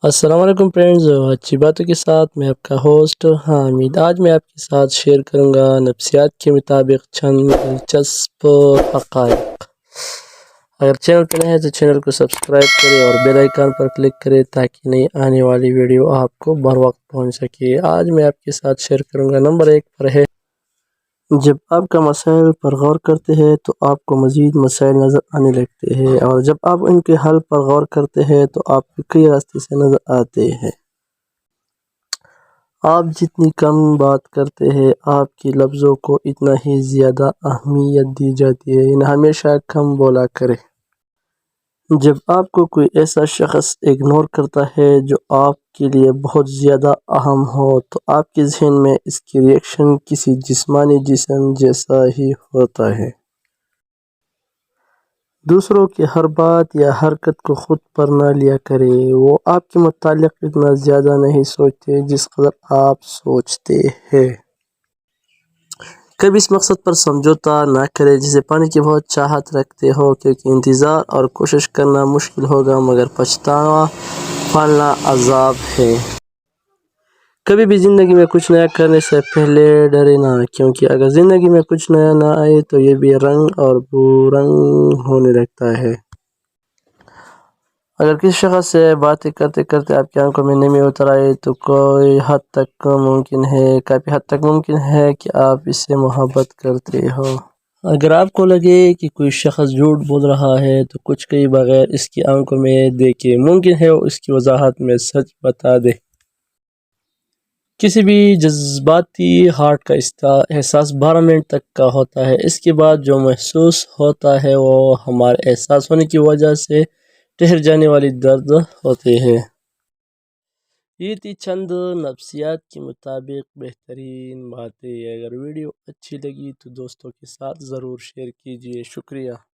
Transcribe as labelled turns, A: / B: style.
A: السلام علیکم فرینڈز، اچھی باتوں کے ساتھ میں آپ کا ہوسٹ حامد۔ آج میں آپ کے ساتھ شیئر کروں گا نفسیات کے مطابق چند دلچسپ حقائق۔ اگر چینل پہ نئے ہیں تو چینل کو سبسکرائب کریں اور بیل آئیکن پر کلک کریں تاکہ نئی آنے والی ویڈیو آپ کو بر وقت پہنچ سکے۔ آج میں آپ کے ساتھ شیئر کروں گا نمبر 1 پر ہے، جب آپ کا مسائل پر غور کرتے ہیں تو آپ کو مزید مسائل نظر آنے لگتے ہیں، اور جب آپ ان کے حل پر غور کرتے ہیں تو آپ کو کئی راستے سے نظر آتے ہیں۔ آپ جتنی کم بات کرتے ہیں، آپ کے لفظوں کو اتنا ہی زیادہ اہمیت دی جاتی ہے، یعنی ہمیشہ کم بولا کریں۔ جب آپ کو کوئی ایسا شخص اگنور کرتا ہے جو آپ کے لیے بہت زیادہ اہم ہو تو آپ کے ذہن میں اس کی ری ایکشن کسی جسمانی جسم جیسا ہی ہوتا ہے۔ دوسروں کی ہر بات یا حرکت کو خود پر نہ لیا کریں، وہ آپ کے متعلق اتنا زیادہ نہیں سوچتے جس قدر آپ سوچتے ہیں۔ کبھی اس مقصد پر سمجھوتا نہ کریں جسے پانے کی بہت چاہت رکھتے ہو، کیونکہ انتظار اور کوشش کرنا مشکل ہوگا مگر پچھتاوا پالنا عذاب ہے۔ کبھی بھی زندگی میں کچھ نیا کرنے سے پہلے ڈرے نہ، کیونکہ اگر زندگی میں کچھ نیا نہ آئے تو یہ بھی رنگ اور بو رنگ ہونے لگتا ہے۔ اگر کسی شخص سے باتیں کرتے کرتے آپ کی آنکھوں میں نمی اتر آئے تو کافی حد تک ممکن ہے کہ آپ اس سے محبت کرتے ہو۔ اگر آپ کو لگے کہ کوئی شخص جھوٹ بول رہا ہے تو کچھ کئی بغیر اس کی آنکھوں میں دیکھے ممکن ہے وہ اس کی وضاحت میں سچ بتا دے۔ کسی بھی جذباتی ہارٹ کا احساس 12 منٹ تک کا ہوتا ہے، اس کے بعد جو محسوس ہوتا ہے وہ ہمارے احساس ہونے کی وجہ سے ٹھہر جانے والی درد ہوتے ہیں۔ یہ تھی چند نفسیات کے مطابق بہترین باتیں۔ اگر ویڈیو اچھی لگی تو دوستوں کے ساتھ ضرور شیئر کیجیے۔ شکریہ۔